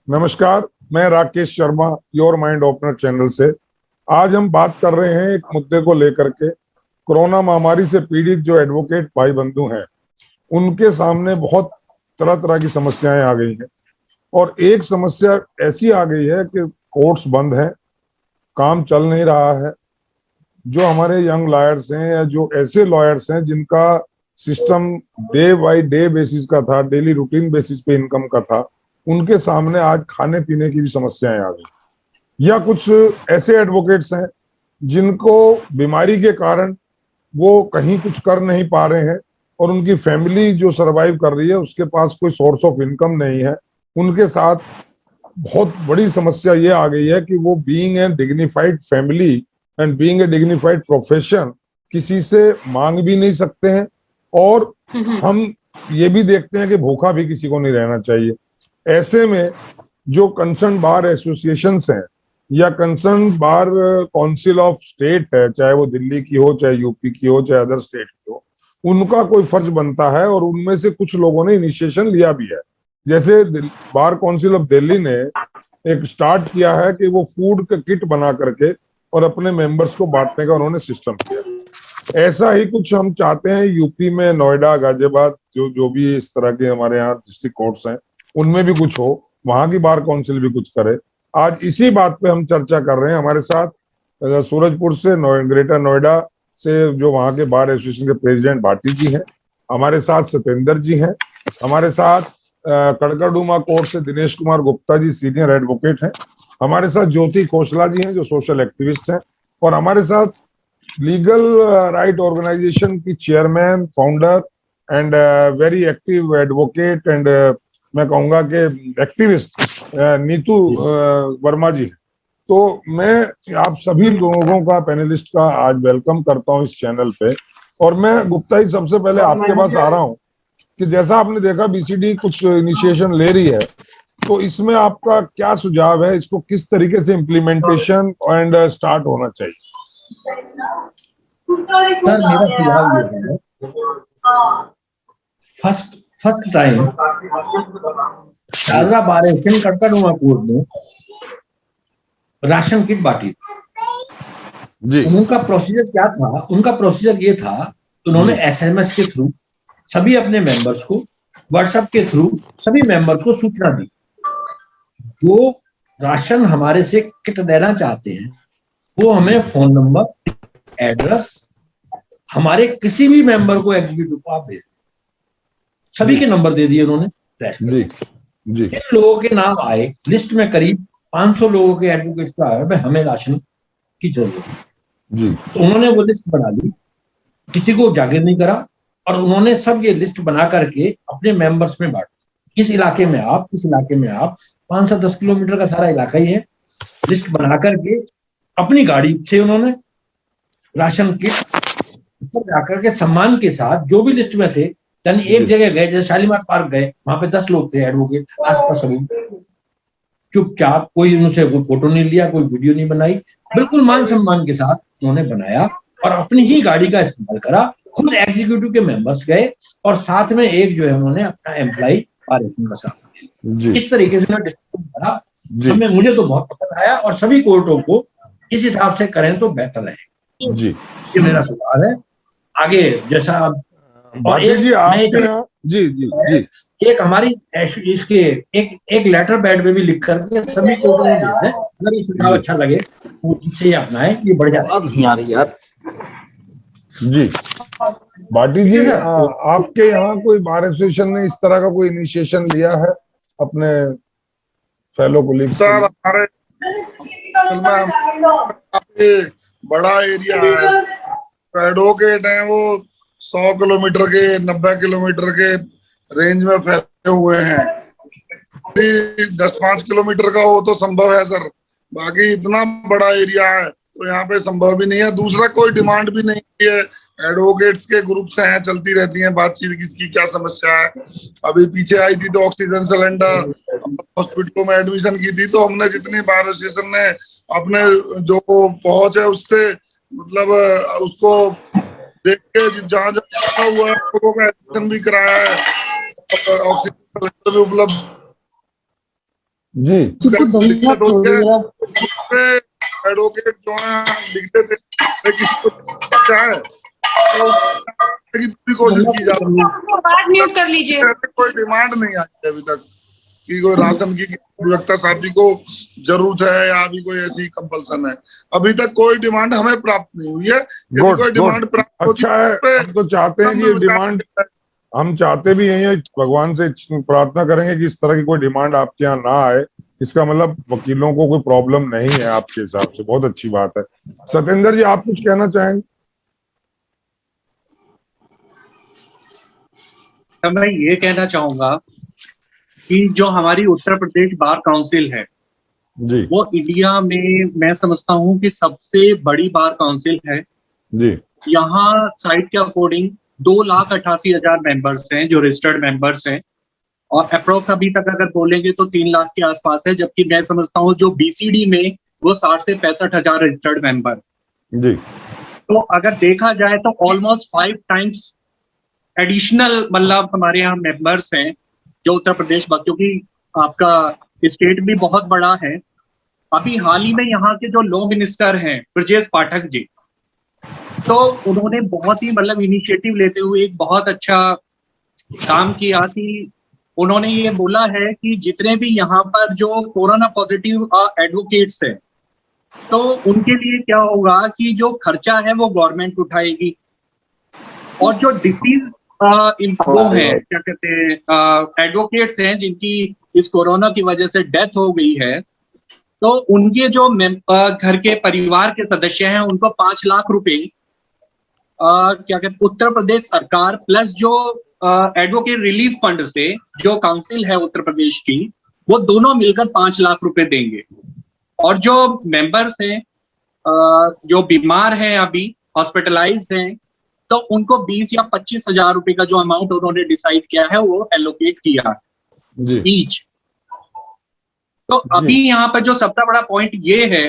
नमस्कार, मैं Rakesh Sharma your mind opener channel से। आज हम बात कर रहे हैं एक मुद्दे को लेकर के। कोरोना महामारी से पीड़ित जो एडवोकेट भाई बंधु हैं, उनके सामने बहुत तरह तरह की समस्याएं आ गई हैं। और एक समस्या ऐसी आ गई है कि कोर्ट्स बंद हैं, काम चल नहीं रहा है। जो हमारे यंग लॉयर्स हैं या जो ऐसे लॉयर्स हैं जिनका system day by day basis का था, डेली रूटीन बेसिस पे इनकम का था, उनके सामने आज खाने पीने की भी समस्याएं आ गई। या कुछ ऐसे एडवोकेट्स हैं जिनको बीमारी के कारण वो कहीं कुछ कर नहीं पा रहे हैं और उनकी फैमिली जो सरवाइव कर रही है उसके पास कोई सोर्स ऑफ इनकम नहीं है। उनके साथ बहुत बड़ी समस्या ये आ गई है कि वो being a dignified family and being a dignified profession किसी से मांग भी नहीं सकते हैं। और हम ये भी देखते हैं कि भूखा भी किसी को नहीं रहना चाहिए। ऐसे में जो कंसर्न बार एसोसिएशंस हैं या concern bar council of state है, चाहे वो दिल्ली की हो, चाहे यूपी की हो, चाहे अदर स्टेट की हो, उनका कोई फर्ज बनता है। और उनमें से कुछ लोगों ने इनिशिएशन लिया भी है। जैसे बार काउंसिल ऑफ दिल्ली ने एक स्टार्ट किया है कि वो फूड का किट बना करके और अपने मेंबर्स को बांटने का उन्होंने सिस्टम किया। ऐसा ही कुछ हम चाहते हैं यूपी में, नोएडा, गाजियाबाद, जो जो भी इस तरह के हमारे यहाँ डिस्ट्रिक्ट कोर्ट्स हैं, उनमें भी कुछ हो, वहां की बार काउंसिल भी कुछ करे। आज इसी बात पे हम चर्चा कर रहे हैं। हमारे साथ सूरजपुर से, ग्रेटर नोएडा से जो वहां के बार एसोसिएशन के प्रेसिडेंट भाटी जी हैं, हमारे साथ सत्येंद्र जी हैं, हमारे साथ कड़कड़डूमा कोर्ट से दिनेश कुमार गुप्ता जी सीनियर एडवोकेट हैं, हमारे साथ ज्योति खोसला जी हैं जो सोशल एक्टिविस्ट हैं, और हमारे साथ लीगल राइट ऑर्गेनाइजेशन की chairman, founder and very active advocate and मैं कहूंगा कि एक्टिविस्ट नीतू वर्मा जी। तो मैं आप सभी लोगों का, पैनलिस्ट का आज वेलकम करता हूं इस चैनल पे। और मैं गुप्ता जी सबसे पहले आपके पास आ रहा हूं कि जैसा आपने देखा बीसीडी कुछ इनिशिएशन ले रही है, तो इसमें आपका क्या सुझाव है? इसको किस तरीके से इम्प्लीमेंटेशन एंड स्टार्ट होना चाहिए? सर, मेरा सुझाव ये है, first time Sharda bar association Karkardooma court ने राशन किट बांटी जी। उनका प्रोसीजर क्या था? उनका प्रोसीजर ये था, उन्होंने एसएमएस के थ्रू सभी अपने मेंबर्स को, व्हाट्सएप के थ्रू सभी मेंबर्स को सूचना दी। जो राशन हमारे से किट लेना चाहते हैं वो हमें फोन नंबर, एड्रेस, हमारे किसी भी मेंबर को, एग्जीक्यूटिव को आप भेज दें। सभी के नंबर दे दिए उन्होंने। जिन लोगों के नाम आए लिस्ट में, करीब 500 लोगों के एडवोकेट्स का आया भाई हमें राशन की जरूरत है, तो उन्होंने वो लिस्ट बना ली, किसी को जागिर नहीं करा, और उन्होंने सब ये लिस्ट बना करके अपने मेंबर्स में बांटा। इस इलाके में आप, इस इलाके में आप, 510 किलोमीटर का सारा इलाका ही है। लिस्ट बना करके अपनी गाड़ी से उन्होंने राशन किट जाकर के सम्मान के साथ जो भी लिस्ट में थे, यानी एक जगह गए, जैसे शालीमार पार्क गए, वहां पे 10 लोग थे एडवोकेट, आसपास सभी चुपचाप, कोई उनसे कोई फोटो नहीं लिया, कोई वीडियो नहीं बनाई, बिल्कुल मान सम्मान के साथ उन्होंने बनाया और अपनी ही गाड़ी का इस्तेमाल करा। खुद एग्जीक्यूटिव के मेंबर्स गए और साथ में एक जो है उन्होंने अपना एम्प्लॉय का साथ। इस तरीके से उन्होंने डिस्ट्रीब्यूट करा। हमें, मुझे तो बहुत पसंद आया, और सभी कोर्टों को इस हिसाब से करें तो बेहतर रहेगा जी। ये मेरा सुझाव है। आगे जैसा और एक जी आपके जी जी जी एक हमारी इसके एक लेटर पैड पे भी लिख करके सभी कोर्टों में भेज दें। अगर ये सुझाव अच्छा लगे तो इसे अपनाएं, ये बढ़ जाता नहीं आ रही यार जी। भाटी जी, आपके यहाँ कोई बार एसोसिएशन ने इस तरह का कोई इनिशिएशन लिया है अपने फेलो कोलीग्स? सर, हमारे काफी बड़ा एरिया है, एडवोकेट हैं वो 100 किलोमीटर के, 90 किलोमीटर के रेंज में फैले हुए हैं। 10-5 किलोमीटर का हो तो संभव है सर, बाकी इतना बड़ा एरिया है तो यहाँ पे संभव भी नहीं है। दूसरा, कोई डिमांड भी नहीं है। एडवोकेट्स के ग्रुप्स हैं, चलती रहती हैं बातचीत, किसकी क्या समस्या है। अभी पीछे आई थी तो ऑक्सीजन सिलेंडर, हॉस्पिटलों में एडमिशन की थी, तो हमने जितनी बार एसोसिएशन ने अपने जो पहुंच है उससे, मतलब उसको देख के जहाँ जहाँ हुआ है लोगों का एडमिशन भी कराया है, ऑक्सीजन सिलेंडर भी उपलब्ध जी दिक्कत होती है। एडवोकेट जो है लिखते थे किसी को क्या है तो पूरी कोशिश की जाती है। आवाज म्यूट कर लीजिए। कोई डिमांड नहीं आई अभी तक कि कोई राशन की अधिवक्ता साथी को जरूरत है या अभी कोई ऐसी कंपल्सन है। अभी तक कोई डिमांड हमें प्राप्त नहीं हुई है। यदि कोई डिमांड प्राप्त होती अच्छा है। हम तो चाहते हैं कि डिमांड, हम चाहते भी यही है, भगवान से प्रार्थना करेंगे कि इस तरह की कोई डिमांड आपके यहाँ ना आए। इसका मतलब वकीलों को कोई प्रॉब्लम नहीं है आपके हिसाब से, बहुत अच्छी बात है। सत्येंद्र जी, आप कुछ कहना चाहेंगे? तो मैं ये कहना चाहूंगा कि जो हमारी उत्तर प्रदेश बार काउंसिल है जी, वो इंडिया में मैं समझता हूँ कि सबसे बड़ी बार काउंसिल है जी। यहाँ साइट के अकॉर्डिंग 2,88,000 मेंबर्स हैं जो रजिस्टर्ड मेंबर्स हैं, और अप्रोक्स अभी तक अगर बोलेंगे तो 3 लाख के आसपास है, जबकि मैं समझता हूँ जो बीसीडी में वो 60 से 65,000 रजिस्टर्ड मेंबर। जी। तो अगर देखा जाए तो ऑलमोस्ट 5 टाइम्स एडिशनल मतलब हमारे यहाँ मेंबर्स हैं जो उत्तर प्रदेश, क्योंकि आपका स्टेट भी बहुत बड़ा है। अभी हाल ही में यहाँ के जो लॉ मिनिस्टर हैं ब्रजेश पाठक जी, तो उन्होंने बहुत ही मतलब इनिशिएटिव लेते हुए एक बहुत अच्छा काम किया कि उन्होंने ये बोला है कि जितने भी यहाँ पर जो कोरोना पॉजिटिव एडवोकेट्स हैं तो उनके लिए क्या होगा कि जो खर्चा है वो गवर्नमेंट उठाएगी, और जो डिसीज वो है क्या कहते हैं एडवोकेट्स हैं जिनकी इस कोरोना की वजह से डेथ हो गई है, तो उनके जो घर के परिवार के सदस्य हैं उनको 5 लाख रुपए क्या कहते उत्तर प्रदेश सरकार प्लस जो एडवोकेट रिलीफ फंड से जो काउंसिल है उत्तर प्रदेश की, वो दोनों मिलकर 5 लाख रुपए देंगे। और जो मेंबर्स हैं जो बीमार हैं अभी हॉस्पिटलाइज हैं, तो उनको 20 या 25,000 रुपए का जो अमाउंट उन्होंने डिसाइड किया है वो एलोकेट किया ईच। तो अभी यहाँ पर जो सबसे बड़ा पॉइंट ये है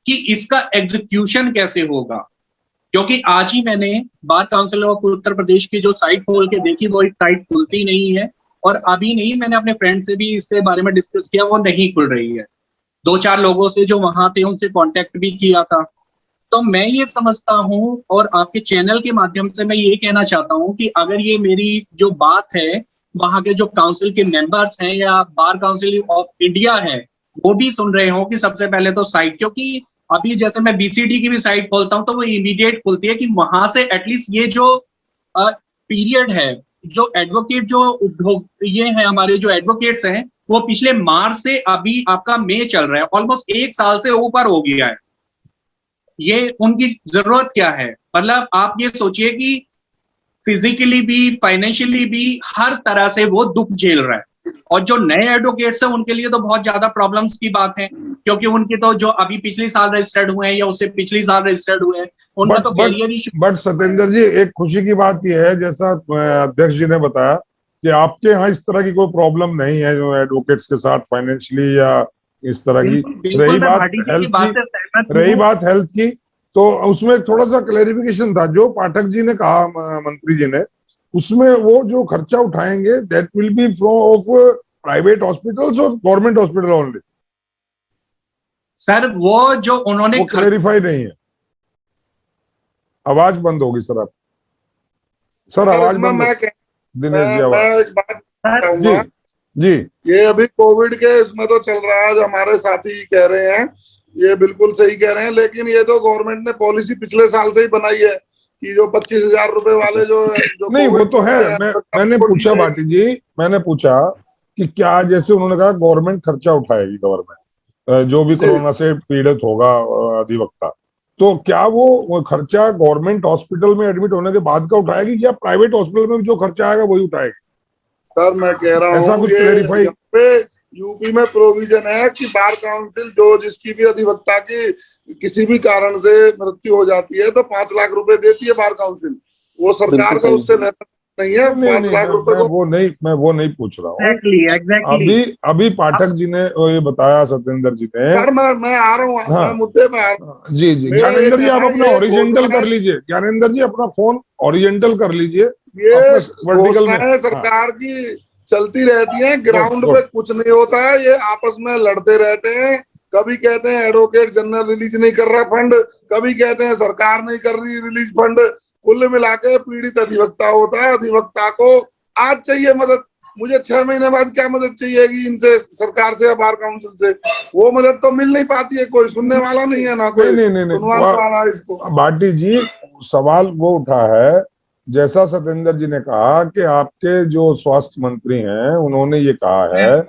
कि इसका एग्जीक्यूशन कैसे होगा, क्योंकि आज ही मैंने bar council of Uttar Pradesh की जो साइट खोल के देखी, वो एक साइट खुलती नहीं है, और अभी नहीं, मैंने अपने फ्रेंड से भी इसके बारे में डिस्कस किया, वो नहीं खुल रही है। 2-4 लोगों से जो वहां थे उनसे कांटेक्ट भी किया था। तो मैं ये समझता हूं और आपके चैनल के माध्यम से मैं ये कहना चाहता हूं कि अगर ये मेरी जो बात है वहां के जो काउंसिल के मेंबर्स हैं या बार काउंसिल ऑफ इंडिया है वो भी सुन रहे हो कि सबसे पहले तो साइट, क्योंकि अभी जैसे मैं बीसीडी की भी साइट खोलता हूं तो वो इमीडिएट खुलती है कि वहां से एटलीस्ट ये जो पीरियड है, जो एडवोकेट जो ये है हमारे जो एडवोकेट्स हैं वो पिछले मार्च से अभी आपका मई चल रहा है, ऑलमोस्ट 1 साल से ऊपर हो गया है। ये उनकी जरूरत क्या है, मतलब आप ये सोचिए कि फिजिकली भी फाइनेंशियली भी हर तरह से वो दुख झेल रहा है, और जो नए एडवोकेट्स हैं उनके लिए तो बहुत ज्यादा प्रॉब्लम्स की बात है, क्योंकि उनके तो जो अभी पिछले साल रजिस्टर्ड हुए हैं या उससे पिछले साल रजिस्टर्ड हुए हैं उनका तो कैरियर ही। बट सत्येंद्र जी, एक खुशी की बात यह है, जैसा अध्यक्ष जी ने बताया कि आपके यहाँ इस तरह की कोई प्रॉब्लम नहीं है जो एडवोकेट्स के साथ फाइनेंशियली या इस तरह की। रही बात हेल्थ की, तो उसमें थोड़ा सा क्लेरिफिकेशन था जो पाठक जी ने कहा, मंत्री जी ने, उसमें वो जो खर्चा उठाएंगे that will be from of private hospitals और गवर्नमेंट हॉस्पिटल ओनली। सर वो जो उन्होंने क्लेरिफाई नहीं है। आवाज बंद होगी सर, आप सर आवाज बंद। दिनेश जी आवाज। एक बात जी, ये अभी कोविड के इसमें तो चल रहा है, जो हमारे साथी कह रहे हैं ये बिल्कुल सही कह रहे हैं, लेकिन ये तो गवर्नमेंट ने पॉलिसी पिछले साल से ही बनाई है कि जो 25,000 रुपए वाले जो नहीं वो तो है। मैंने पूछा भाटी जी, मैंने पूछा कि क्या, जैसे उन्होंने कहा गवर्नमेंट खर्चा उठाएगी, गवर्नमेंट जो भी कोरोना से पीड़ित होगा अधिवक्ता, तो क्या वो खर्चा गवर्नमेंट हॉस्पिटल में एडमिट होने के बाद का उठाएगी या प्राइवेट हॉस्पिटल में जो खर्चा आएगा वही उठाएगी? सर मैं कह रहा हूँ ये यूपी में प्रोविजन है कि बार काउंसिल जो जिसकी भी अधिवक्ता की किसी भी कारण से मृत्यु हो जाती है तो 5 लाख रुपए देती है बार काउंसिल, वो सरकार का उससे नहीं है। 5 लाख रुपए मैं वो नहीं पूछ रहा हूँ। अभी पाठक जी ने ये बताया, सत्येंद्र जी ने। सर मैं आ रहा हूँ, मैं मुद्दे में आ रहा हूँ। जी ज्ञानेंद्र जी, आप अपना ओरिजेंटल कर लीजिए। ज्ञानेंद्र जी अपना फोन ओरिजेंटल कर लीजिए। ये घोषणा है सरकार की चलती रहती हैं, ग्राउंड पे कुछ नहीं होता है, ये आपस में लड़ते रहते हैं। कभी कहते हैं एडवोकेट जनरल रिलीज नहीं कर रहा फंड, कभी कहते हैं सरकार नहीं कर रही रिलीज फंड। कुल मिला के पीड़ित अधिवक्ता होता है, अधिवक्ता को आज चाहिए मदद, मुझे 6 महीने बाद क्या मदद चाहिएगी इनसे, सरकार से या बार काउंसिल से, वो मदद तो मिल नहीं पाती है, कोई सुनने वाला नहीं है ना कोई सुनवाने वाला है इसको। भाटी जी सवाल वो उठा है, जैसा सत्येंद्र जी ने कहा कि आपके जो स्वास्थ्य मंत्री हैं उन्होंने ये कहा है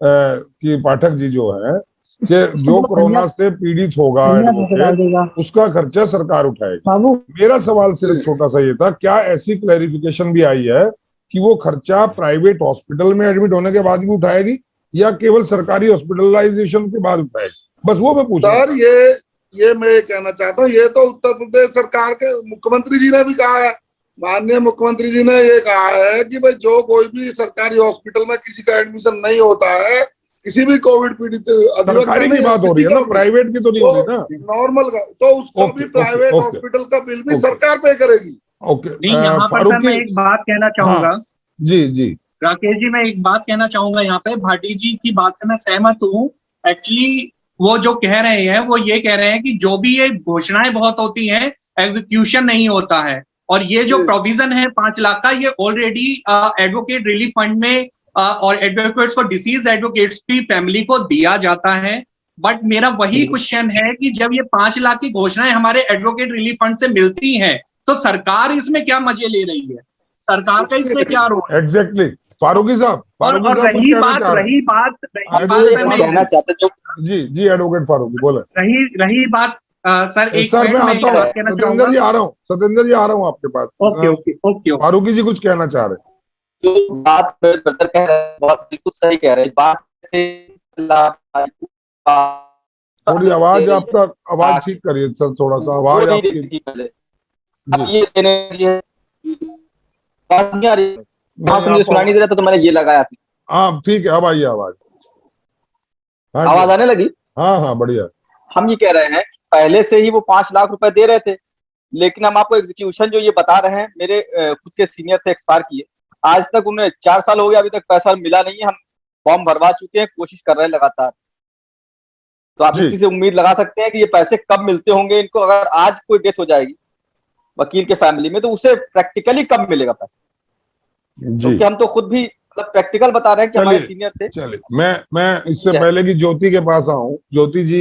कि पाठक जी जो है कि जो कोरोना से पीड़ित होगा एडवोकेट उसका खर्चा सरकार उठाएगी। मेरा सवाल सिर्फ छोटा सा ये था, क्या ऐसी क्लैरिफिकेशन भी आई है कि वो खर्चा प्राइवेट हॉस्पिटल में एडमिट होने के बाद भी उठाएगी या केवल सरकारी हॉस्पिटलाइजेशन के बाद उठाएगी? बस वो मैं पूछ रहा हूं। सर ये मैं कहना चाहता हूँ, ये तो उत्तर प्रदेश सरकार के मुख्यमंत्री जी ने भी कहा है, माननीय मुख्यमंत्री जी ने ये कहा है कि भाई जो कोई भी सरकारी हॉस्पिटल में किसी का एडमिशन नहीं होता है, किसी भी कोविड पीड़ित सरकारी की बात हो रही है ना, प्राइवेट की तो नहीं हो रही ना, नॉर्मल का, तो उसको भी प्राइवेट हॉस्पिटल का बिल भी सरकार पे करेगी। ओके, यहाँ पर सर मैं एक बात कहना चाहूंगा। जी राकेश जी, मैं एक बात कहना चाहूंगा यहाँ पे, भाटी जी की बात से मैं सहमत हूँ। एक्चुअली वो जो कह रहे हैं वो ये कह रहे हैं कि जो भी ये घोषणाएं बहुत होती हैं, एग्जीक्यूशन नहीं होता है। और ये जो प्रोविजन है 5 लाख का, ये ऑलरेडी एडवोकेट रिलीफ फंड में और एडवोकेट्स फॉर डिसीज एडवोकेट्स की फैमिली को दिया जाता है। बट मेरा वही क्वेश्चन है कि जब ये 5 लाख की घोषणाएं हमारे एडवोकेट रिलीफ फंड से मिलती हैं, तो सरकार इसमें क्या मजे ले रही है? सरकार का इसमें क्या रोल? एग्जैक्टली फारूकी साहब, और रही बात जी एडवोकेट फारूकी बोले। रही बात सर, एक सर मैं आता हूँ, सत्येंद्र जी आ रहा हूँ आपके पास। ओके फारूकी जी कुछ कहना चाह रहे हैं? जो बात ब्रदर कह रहे हैं बहुत बिल्कुल सही कह रहे हैं। बात से थोड़ी आवाज आपका, आवाज ठीक करिए सर, थोड़ा सा आवाज आपकी ये देने मुझे सुनाई नहीं दे रहा, तो मैंने ये लगाया। हाँ ठीक है, अब आइए आवाज। आवाज आने लगी? हाँ बढ़िया। हम ये कह रहे हैं पहले से ही वो 5 लाख रुपए दे रहे थे, लेकिन हम आपको एग्जीक्यूशन जो ये बता रहे हैं, मेरे खुद के सीनियर थे एक्सपायर किए, आज तक उन्हें 4 साल हो गया, अभी तक पैसा मिला नहीं है। हम फॉर्म भरवा चुके हैं, कोशिश कर रहे हैं लगातार। तो आप इसी से उम्मीद लगा सकते हैं कि ये पैसे कब मिलते होंगे इनको। अगर आज कोई डेथ हो जाएगी वकील के फैमिली में, तो उसे प्रैक्टिकली कब मिलेगा पैसा? क्योंकि हम तो खुद भी मतलब प्रैक्टिकल बता रहे हैं कि हमारे सीनियर थे। चलिए मैं इससे पहले कि ज्योति के पास आऊं, ज्योति जी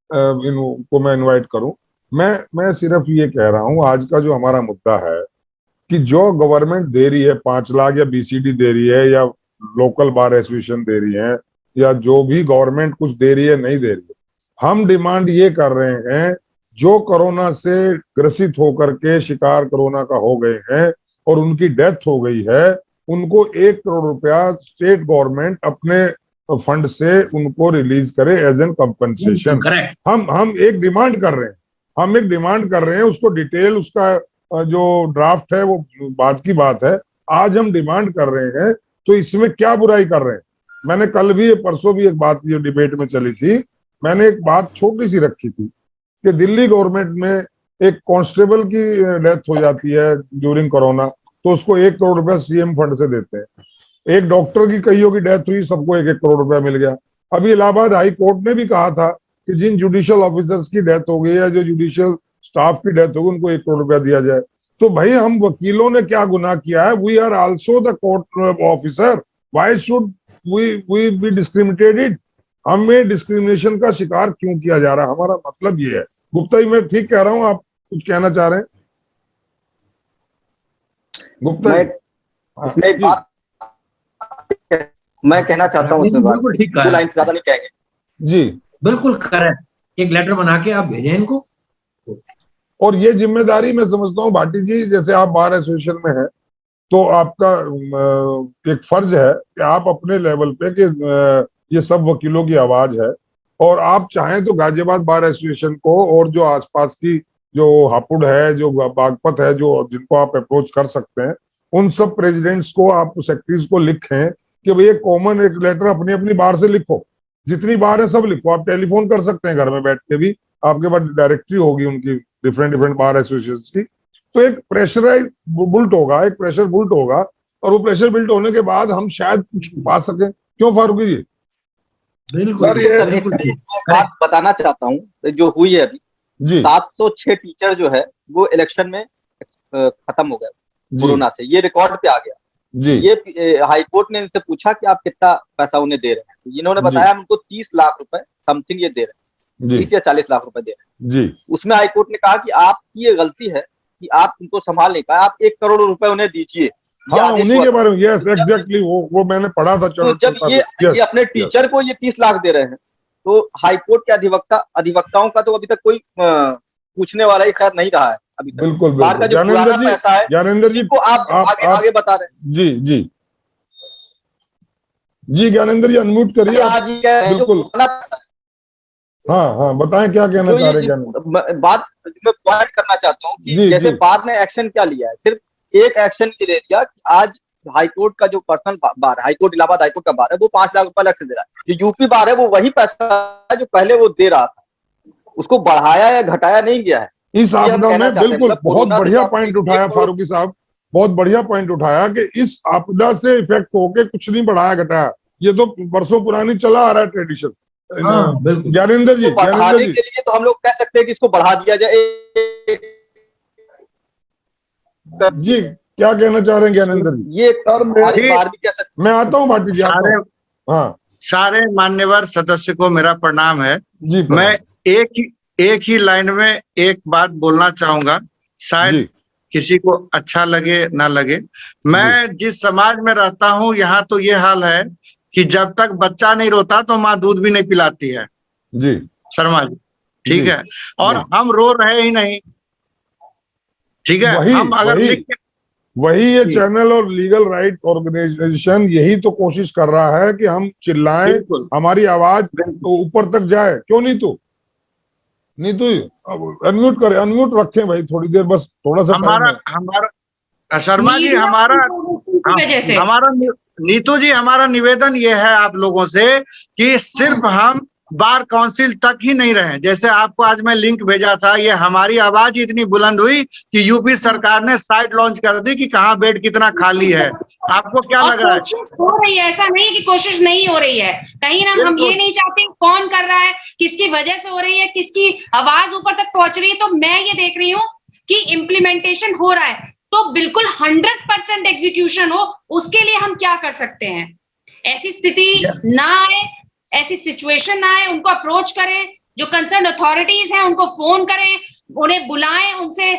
इनको मैं इनवाइट करूं, मैं सिर्फ ये कह रहा हूं, आज का जो हमारा मुद्दा है कि जो गवर्नमेंट दे रही है 5 लाख या बीसीडी दे रही है या लोकल बार एसोसिएशन दे रही है या जो भी गवर्नमेंट कुछ दे रही है नहीं दे रही है, हम डिमांड ये कर रहे हैं जो कोरोना से ग्रसित होकर के शिकार कोरोना का हो गए हैं और उनकी डेथ हो गई है, उनको 1 करोड़ रुपया स्टेट गवर्नमेंट अपने फंड से उनको रिलीज करे एज एन कंपनसेशन। हम एक डिमांड कर रहे हैं, उसको डिटेल उसका जो ड्राफ्ट है वो बात की बात है, आज हम डिमांड कर रहे हैं, तो इसमें क्या बुराई कर रहे हैं? मैंने कल भी परसों भी एक बात जो डिबेट में चली थी, मैंने एक बात छोटी सी रखी थी कि दिल्ली गवर्नमेंट में एक कांस्टेबल की डेथ हो जाती है ड्यूरिंग कोरोना, तो उसको 1 करोड़ रुपया सीएम फंड से देते हैं। एक डॉक्टर की कईयों की डेथ हुई, सबको 1-1 करोड़ रुपया मिल गया। अभी इलाहाबाद हाई कोर्ट ने भी कहा था कि जिन जुडिशियल ऑफिसर्स की डेथ हो गई है, जो जुडिशियल स्टाफ की डेथ होगी, उनको 1 करोड़ रुपया दिया जाए। तो भाई हम वकीलों ने क्या गुनाह किया है? We are also the court officer, why should we be discriminated? हमें डिस्क्रिमिनेशन का शिकार क्यों किया जा रहा है? हमारा मतलब ये है। गुप्ता जी मैं ठीक कह रहा हूं? आप कुछ कहना चाह रहे हैं गुप्ता? इसमें एक बात मैं कहना चाहता हूँ, बिल्कुल ठीक कहा, लाइन ज्यादा नहीं कहेंगे जी, बिल्कुल करेक्ट। एक लेटर बना के आप भेजें इनको। और ये जिम्मेदारी मैं समझता हूँ भाटी जी, जैसे आप बार एसोसिएशन में हैं, तो आपका एक फर्ज है कि आप अपने लेवल पे कि ये सब वकीलों की आवाज है, और आप चाहें तो गाजियाबाद बार एसोसिएशन को और जो आसपास की जो हापुड़ है, जो बागपत है, जो जिनको आप अप्रोच कर सकते हैं, उन सब प्रेसिडेंट्स को, आप सेक्रेटरीज को लिखें कि भाई एक कॉमन एक लेटर अपनी अपनी बार से लिखो, जितनी बार है सब लिखो। आप टेलीफोन कर सकते हैं घर में बैठ के भी, आपके पास डायरेक्टरी होगी उनकी डिफरेंट बार एसोसिएशन की। तो एक प्रेशर बुल्ट होगा और वो प्रेशर बिल्ट होने के बाद हम शायद कुछ पा सके। क्यों फारूकी जी? बिल्कुल सर, ये सर, एक बात बताना चाहता हूँ जो हुई है अभी। जी 706 टीचर जो है वो इलेक्शन में खत्म हो गए जी कोरोना से, ये रिकॉर्ड पे आ गया। जी ये हाई कोर्ट ने इनसे पूछा कि आप कितना पैसा उन्हें दे रहे हैं, तो इन्होंने जी। बताया हम उनको 30 लाख रुपए समथिंग ये दे रहे हैं, जी 30 या 40 लाख रुपए दे रहे हैं। जी उसमें हाई कोर्ट ने कहा कि आपकी ये गलती है कि आप उनको संभाल नहीं पाए, आप 1 करोड़ रुपए उन्हें दीजिए। ये हाँ, आदेश उन्हीं हुआ के था। बारे में, यस जब- एग्जैक्टली, वो मैंने पढ़ा था। तो जब ये अपने टीचर को ये 30 लाख दे रहे हैं, तो हाईकोर्ट के अधिवक्ताओं का तो अभी तक कोई पूछने वाला ही खैर नहीं रहा है अभी तक। बिल्कुल बाहर का बिल्कुल। जो पुराना पैसा है ज्ञानेंद्र जी, उसी को आप आगे बता रहे हैं। जी जी जी, ज्ञानेंद्र जी अनम्यूट करिए आप। आज ये कह रहे हैं जो बिल्कुल, पुराना पैसा है, हाँ हाँ, बताएं क्या कहना जो चाह रहे ये ज्ञानेंद्र? बात मैं पॉइंट करना चाहता हूँ कि जी जैसे जी बार ने एक्शन क्या लिया है, सिर्फ एक एक्शन ये ले लिया कि आज हाईकोर्ट का जो पर्सनल बार, हाईकोर्ट इलाहाबाद हाईकोर्ट का बार है, वो 5 लाख रुपए अलग से दे रहा है। जो यूपी बार है वो वही पैसा है जो पहले वो दे रहा था, उसको बढ़ाया या घटाया नहीं गया है। इस ये हम आपदा कहना में चाहते हैं, बिल्कुल मतलब बहुत कोरोना से बढ़िया जो पॉइंट आपने उठाया 1 करोड़ फारूकी साहब, बहुत बढ़िया पॉइंट उठाया कि इस आपदा से इफेक्ट होके कुछ नहीं बढ़ाया घटाया। ये तो बरसों पुरानी चला आ रहा है ट्रेडिशन। हाँ, बिल्कुल। ज्ञानेंद्र जी, को बढ़ाने के लिए तो हम लोग कह सकते हैं कि इसको बढ़ा दिया जाए। जी क्या कहना चाह रहे हैं ज्ञानेंद्र जी? ये सर, बार भी कह सकते मैं आता हूँ भाटी जी, आता हूँ। हाँ सारे मान्यवर सदस्य को मेरा प्रणाम है। जी, मैं एक ही लाइन में एक बात बोलना चाहूंगा, शायद जी किसी को अच्छा लगे ना लगे। मैं जिस समाज में रहता हूँ यहाँ तो ये हाल है कि जब तक बच्चा नहीं रोता तो माँ दूध भी नहीं पिलाती है। जी शर्मा जी, ठीक जी, है, और जी। हम रो रहे ही नहीं, ठीक है। हम अगर लिख के वही ये चैनल और लीगल राइट ऑर्गेनाइजेशन यही तो कोशिश कर रहा है कि हम चिल्लाएं, बिल्कुल हमारी आवाज तो ऊपर तक जाए। क्यों नीतू अनम्यूट करें, अनम्यूट रखें भाई थोड़ी देर, बस थोड़ा सा टाइम है। हमारा शर्मा जी, हमारा नीतू जी, हमारा निवेदन ये है आप लोगों से कि सिर्फ हम बार काउंसिल तक ही नहीं रहे। जैसे आपको आज मैं लिंक भेजा था, ये हमारी आवाज इतनी बुलंद हुई कि यूपी सरकार ने साइट लॉन्च कर दी कि कहाँ बेड कितना खाली है। आपको क्या लग रहा है? कोशिश हो रही है, ऐसा नहीं कि कोशिश नहीं हो रही है। कहीं ना हम ये नहीं चाहते कौन कर रहा है, किसकी वजह से हो रही है, किसकी आवाज ऊपर तक पहुंच रही है। तो मैं ये देख रही हूँ कि इम्प्लीमेंटेशन हो रहा है, तो बिल्कुल 100% एग्जीक्यूशन हो, उसके लिए हम क्या कर सकते हैं। ऐसी स्थिति ना आए, ऐसी सिचुएशन ना आए, उनको अप्रोच करें, जो कंसर्न अथॉरिटीज हैं उनको फोन करें, उन्हें बुलाएं, उनसे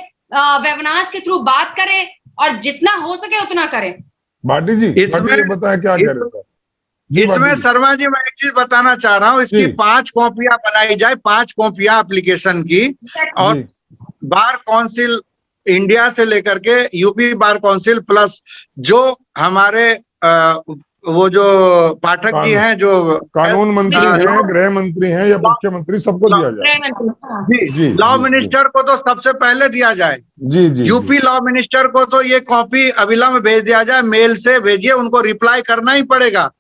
वेबिनार्स के थ्रू बात करें और जितना हो सके उतना करें। भाटी जी बताएं क्या कह रहे थे? इसमें शर्मा जी मैं एक चीज बताना चाह रहा हूँ, इसकी 5 कॉपियां बनाई जाए, 5 कॉपियां एप्लीकेशन की, और बार काउंसिल इंडिया से लेकर के यूपी बार काउंसिल प्लस जो हमारे वो जो पाठक जी हैं, जो कानून मंत्री हैं, गृह मंत्री हैं या मुख्यमंत्री, सबको दिया जाए। जी, लॉ मिनिस्टर को तो सबसे पहले दिया जाए। जी जी, यूपी लॉ मिनिस्टर को तो ये कॉपी अविलंब भेज दिया जाए, मेल से भेजिए, उनको रिप्लाई करना ही पड़ेगा,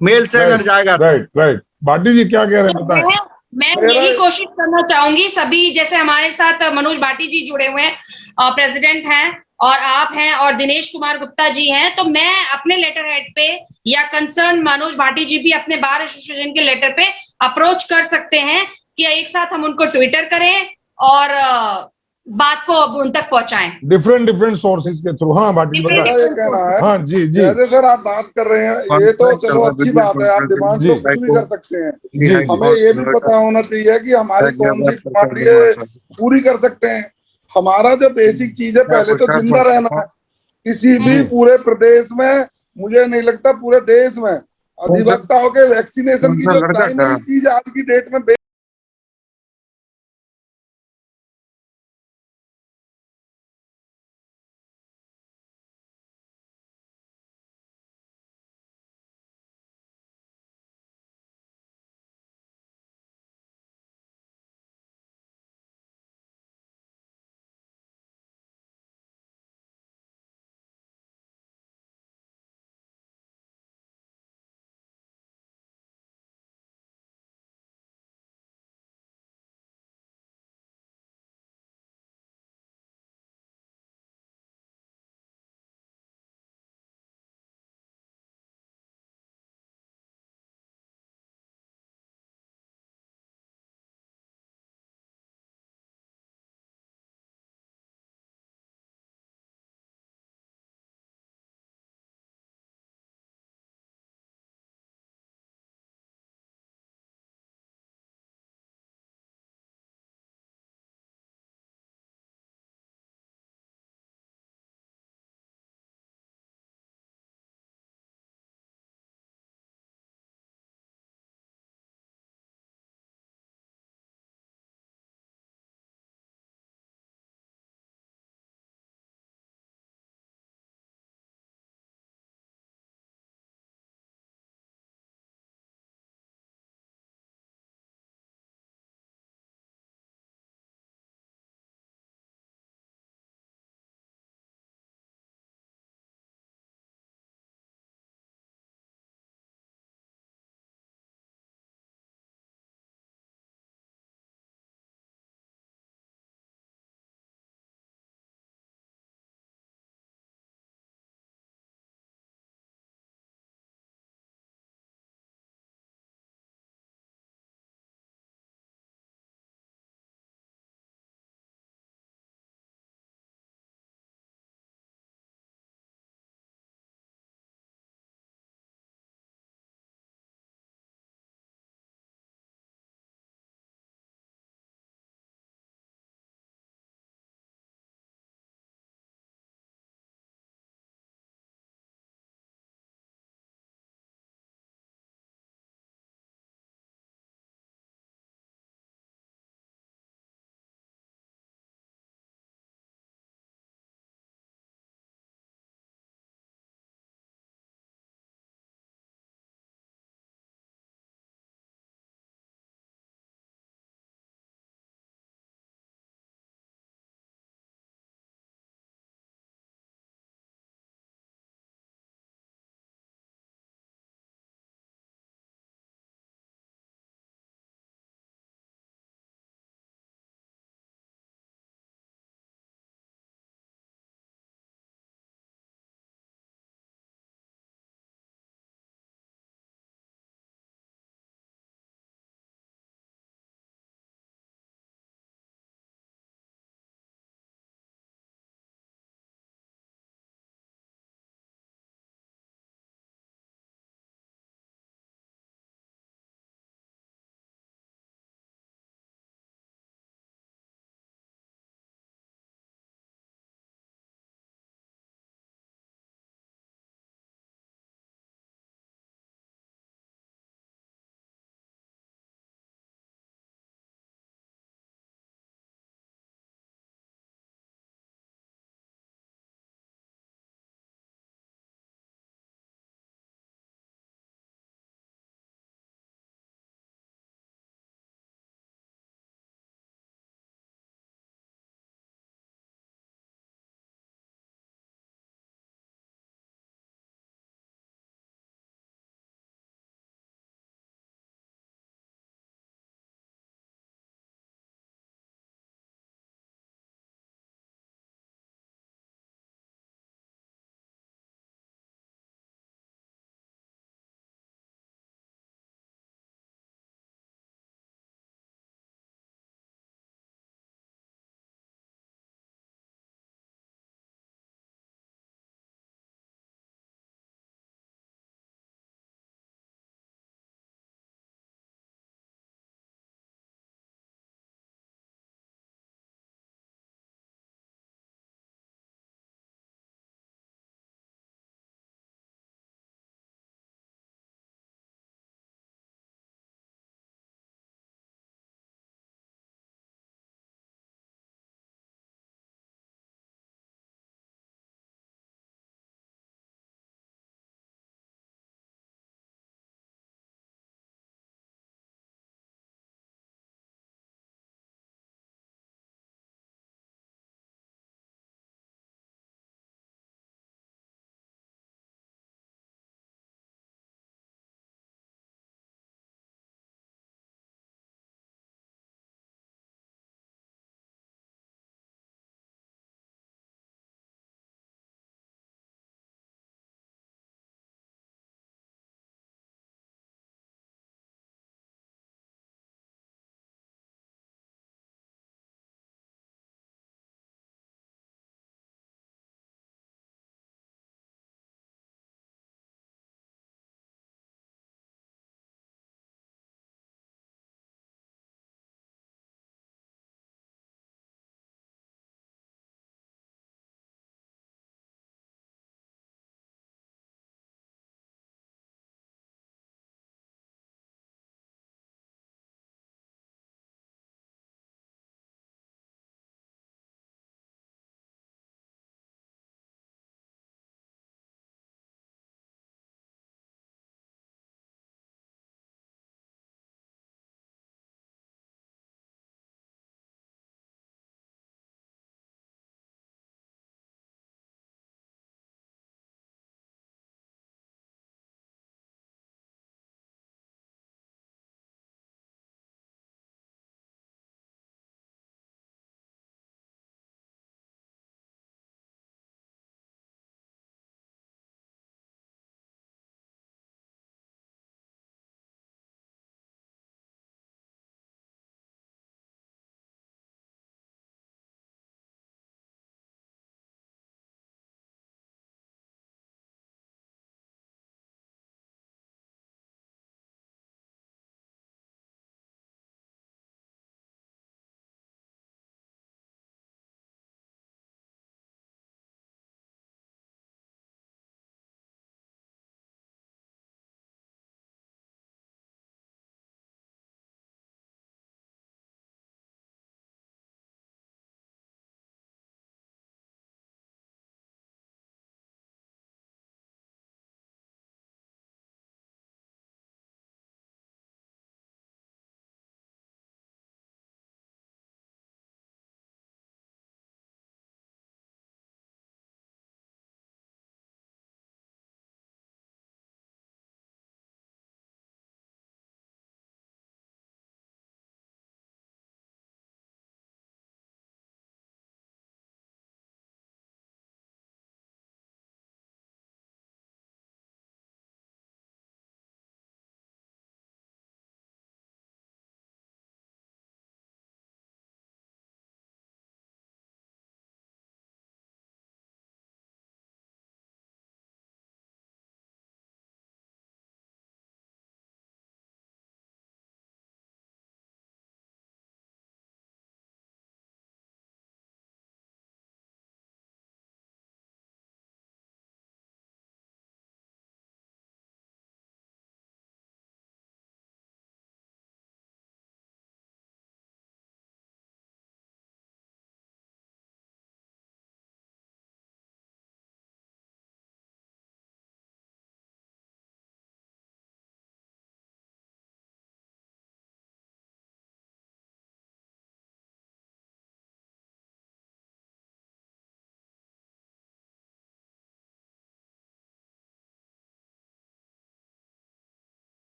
मेल से अगर जाएगा। राइट। भाटी जी क्या कह रहे हैं बताएं? मैं यही कोशिश करना चाहूंगी, सभी जैसे हमारे साथ मनोज भाटी जी जुड़े हुए हैं, प्रेसिडेंट हैं, और आप हैं, और दिनेश कुमार गुप्ता जी हैं, तो मैं अपने लेटर हेड पे या कंसर्न मनोज भाटी जी भी अपने बार एसोसिएशन के लेटर पे अप्रोच कर सकते हैं कि एक साथ हम उनको ट्विटर करें और बात को उन तक पहुंचाएं, डिफरेंट सोर्सेज के थ्रू। हाँ भाटी ये कहना है। हाँ जी जैसे सर आप बात कर रहे हैं, ये तो चलो अच्छी बात है, आप डिमांड तो कुछ भी कर सकते हैं। हमें ये भी पता होना चाहिए कि हमारी कौन सी डिमांड ये पूरी कर सकते हैं। हमारा जो बेसिक चीज है, पहले तो जिंदा रहना है। किसी भी पूरे प्रदेश में, मुझे नहीं लगता पूरे देश में, अधिवक्ताओं के वैक्सीनेशन की जो प्राइमरी चीज आज की डेट में